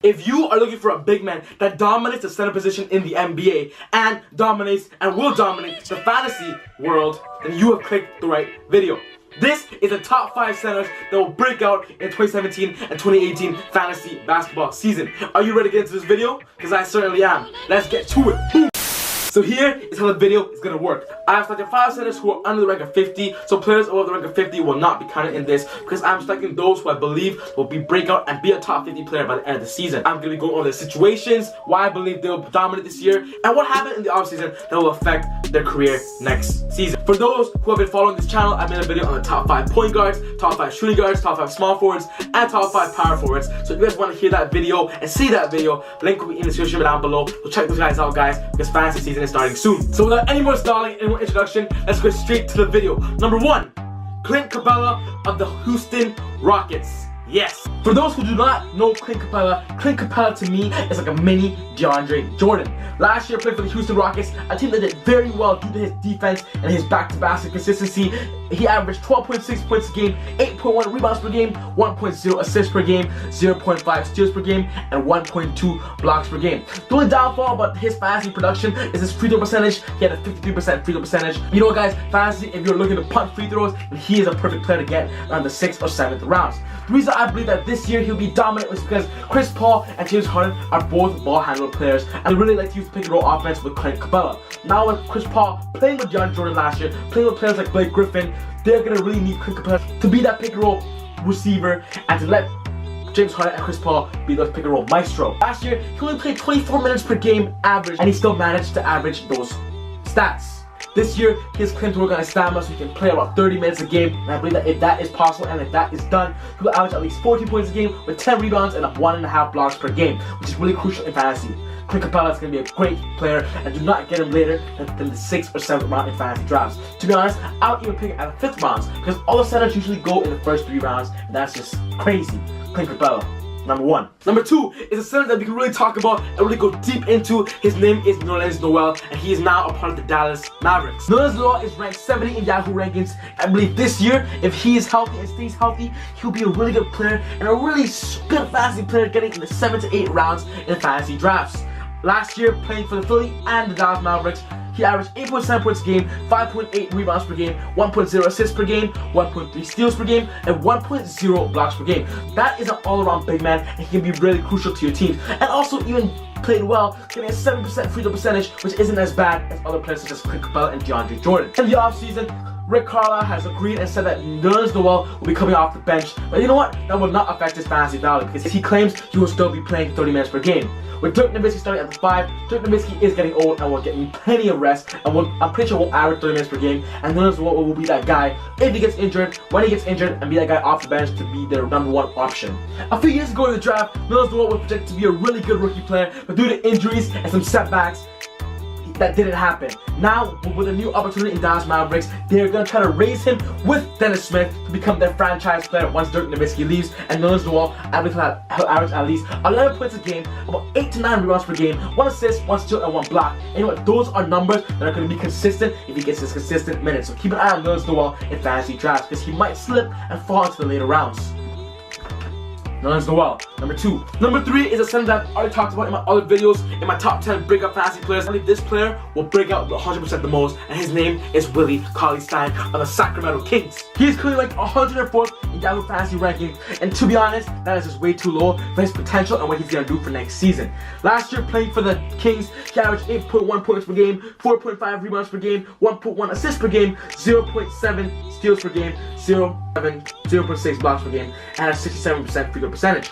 If you are looking for a big man that dominates the center position in the NBA and dominates and will dominate the fantasy world, then you have clicked the right video. This is the top 5 centers that will break out in 2017 and 2018 fantasy basketball season. Are you ready to get into this video? Because I certainly am. Let's get to it. Boom. So here is how the video is going to work. I have selected 5 centers who are under the rank of 50, so players above the rank of 50 will not be counted in this because I'm selecting those who I believe will be breakout and be a top 50 player by the end of the season. I'm going to be going over the situations, why I believe they will dominate this year, and what happened in the offseason that will affect their career next season. For those who have been following this channel, I made a video on the top 5 point guards, top 5 shooting guards, top 5 small forwards, and top 5 power forwards. So if you guys want to hear that video and see that video, link will be in the description down below. So check those guys out, guys, because fantasy season is starting soon. So without any more stalling, any more introduction, let's go straight to the video. Number 1, Clint Capella of the Houston Rockets. Yes. For those who do not know Clint Capella to me is like a mini DeAndre Jordan. Last year played for the Houston Rockets, a team that did very well due to his defense and his back-to-basket consistency. He averaged 12.6 points a game, 8.1 rebounds per game, 1.0 assists per game, 0.5 steals per game, and 1.2 blocks per game. The only downfall about his fantasy production is his free throw percentage. He had a 53% free throw percentage. You know what, guys, fantasy, if you're looking to punt free throws, then he is a perfect player to get around the 6th or 7th rounds. The reason I believe that this year he'll be dominant is because Chris Paul and James Harden are both ball handler players, and they really like to use pick and roll offense with Clint Capella. Now with Chris Paul playing with DeAndre Jordan last year, playing with players like Blake Griffin, they're gonna really need Clint Capella to be that pick and roll receiver and to let James Harden and Chris Paul be the pick and roll maestro. Last year, he only played 24 minutes per game average, and he still managed to average those stats. This year, he has claimed to work on his stamina so he can play about 30 minutes a game, and I believe that if that is possible and if that is done, he will average at least 14 points a game with 10 rebounds and 1.5 blocks per game, which is really crucial in fantasy. Clint Capella is going to be a great player, and do not get him later than the 6th or 7th round in fantasy drafts. To be honest, I would even pick him at the 5th rounds because all the centers usually go in the first 3 rounds, and that's just crazy. Clint Capella. Number 1. Number 2 is a center that we can really talk about and really go deep into. His name is Nerlens Noel, and he is now a part of the Dallas Mavericks. Nerlens Noel is ranked 70 in Yahoo rankings. I believe this year, if he is healthy and stays healthy, he'll be a really good player and a really good fantasy player getting in the 7 to 8 rounds in fantasy drafts. Last year, playing for the Philly and the Dallas Mavericks, he averaged 8.7 points a game, 5.8 rebounds per game, 1.0 assists per game, 1.3 steals per game, and 1.0 blocks per game. That is an all-around big man, and he can be really crucial to your teams. And also even played well, getting a 7% free throw percentage, which isn't as bad as other players such as Clint Capella and DeAndre Jordan. In the offseason, Rick Carlisle has agreed and said that Nerlens Noel will be coming off the bench. But you know what? That will not affect his fantasy value because he claims he will still be playing 30 minutes per game. With Dirk Nowitzki starting at the 5, Dirk Nowitzki is getting old and will get plenty of rest, and I'm pretty sure won't average 30 minutes per game, and Nerlens Noel will be that guy if he gets injured, when he gets injured, and be that guy off the bench to be their number 1 option. A few years ago in the draft, Nerlens Noel was projected to be a really good rookie player, but due to injuries and some setbacks, that didn't happen. Now, with a new opportunity in Dallas Mavericks, they're going to try to raise him with Dennis Smith to become their franchise player once Dirk Nowitzki leaves, and Nerlens Noel will average at least 11 points a game, about 8 to 9 rebounds per game, 1 assist, 1 steal, and 1 block. And you know what? Those are numbers that are going to be consistent if he gets his consistent minutes. So keep an eye on Nerlens Noel in fantasy drafts because he might slip and fall into the later rounds. Nerlens Noel. Number 2. Number 3 is a center that I've already talked about in my other videos, in my top 10 breakout fantasy players. I believe this player will break out 100% the most, and his name is Willie Cauley-Stein of the Sacramento Kings. He is currently ranked 104th in Yahoo fantasy rankings, and to be honest, that is just way too low for his potential and what he's going to do for next season. Last year, playing for the Kings, he averaged 8.1 points per game, 4.5 rebounds per game, 1.1 assists per game, 0.7 steals per game, 0.6 blocks per game, and a 67% free throw percentage.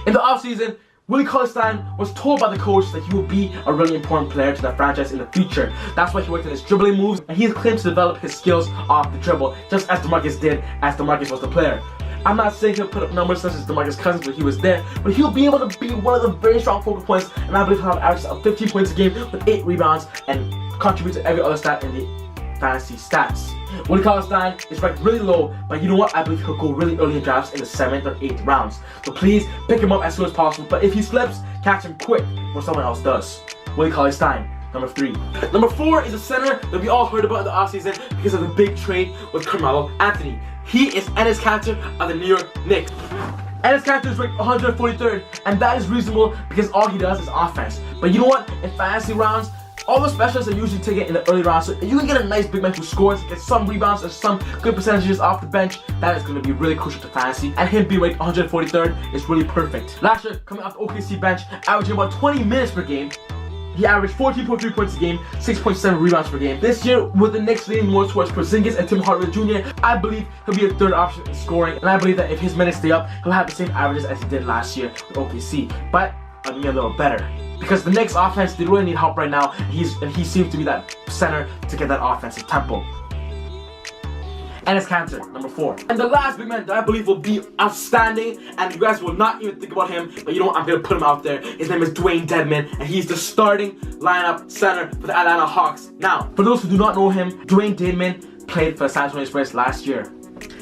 In the offseason, Willie Cauley-Stein was told by the coach that he will be a really important player to the franchise in the future. That's why he worked on his dribbling moves, and he has claimed to develop his skills off the dribble, just as DeMarcus did, as DeMarcus was the player. I'm not saying he'll put up numbers such as DeMarcus Cousins when he was there, but he'll be able to be one of the very strong focal points, and I believe he'll have averages of 15 points a game with 8 rebounds and contribute to every other stat in the fantasy stats. Willie Cauley-Stein is ranked really low, but you know what? I believe he'll go really early in drafts in the 7th or 8th rounds. So please pick him up as soon as possible, but if he slips, catch him quick before someone else does. Willie Cauley-Stein. Number 3. Number 4 is a center that we all heard about in the offseason because of the big trade with Carmelo Anthony. He is Enes Kanter of the New York Knicks. And his character is ranked 143rd, and that is reasonable because all he does is offense. But you know what? In fantasy rounds, all the specialists are usually taken in the early rounds, so if you can get a nice big man who scores, get some rebounds, or some good percentages off the bench, that is going to be really crucial to fantasy. And him being ranked 143rd is really perfect. Last year, coming off the OKC bench, averaging about 20 minutes per game, he averaged 14.3 points a game, 6.7 rebounds per game. This year, with the Knicks leaning more towards Porzingis and Tim Hardaway Jr., I believe he'll be a third option in scoring, and I believe that if his minutes stay up, he'll have the same averages as he did last year with OKC, but I'll be a little better. Because the Knicks offense, they really need help right now, and he seems to be that center to get that offensive tempo. And his cancer, number 4. And the last big man that I believe will be outstanding, and you guys will not even think about him, but you know what, I'm going to put him out there. His name is Dwayne Dedmon, and he's the starting lineup center for the Atlanta Hawks. Now, for those who do not know him, Dwayne Dedmon played for the San Antonio Spurs last year.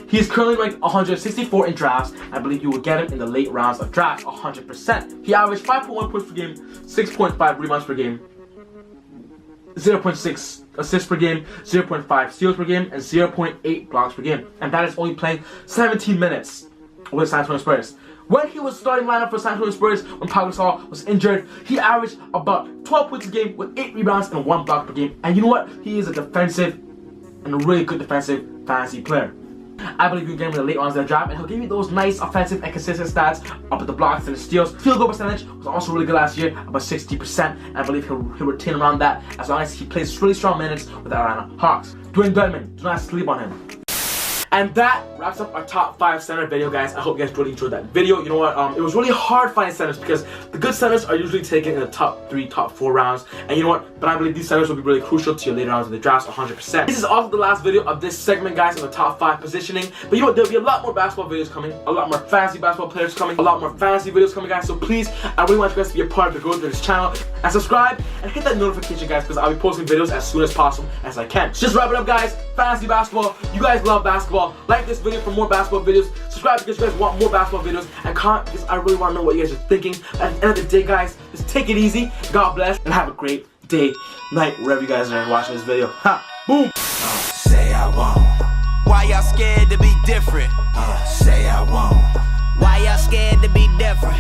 He is currently ranked 164 in drafts. I believe you will get him in the late rounds of drafts 100%. He averaged 5.1 points per game, 6.5 rebounds per game, 0.6 assists per game, 0.5 steals per game, and 0.8 blocks per game. And that is only playing 17 minutes with San Antonio Spurs. When he was starting lineup for San Antonio Spurs, when Pau Gasol was injured, he averaged about 12 points a game with 8 rebounds and 1 block per game. And you know what? He is a defensive and a really good defensive fantasy player. I believe you can get him in the late rounds of the draft, and he'll give you those nice offensive and consistent stats up at the blocks and the steals. Field goal percentage was also really good last year, about 60%, and I believe he'll retain around that as long as he plays really strong minutes with the Atlanta Hawks. Dwayne Dedmon, do not sleep on him. And that wraps up our top 5 center video, guys. I hope you guys really enjoyed that video. You know what? It was really hard finding centers because the good centers are usually taken in the top 3, top 4 rounds. And you know what? But I believe these centers will be really crucial to your later rounds of the drafts 100%. This is also the last video of this segment, guys, on the top 5 positioning. But you know what? There'll be a lot more basketball videos coming, a lot more fantasy basketball players coming, a lot more fantasy videos coming, guys. So please, I really want you guys to be a part of the growth of this channel. And subscribe and hit that notification, guys, because I'll be posting videos as soon as possible as I can. So just wrap it up, guys. Fantasy basketball. You guys love basketball. Like this video for more basketball videos. Subscribe because you guys want more basketball videos, and comment because I really want to know what you guys are thinking. At the end of the day, guys, just take it easy. God bless, and have a great day, night, wherever you guys are watching this video. Ha! Boom! Say I won't. Why y'all scared to be different? Say I won't. Why y'all scared to be different?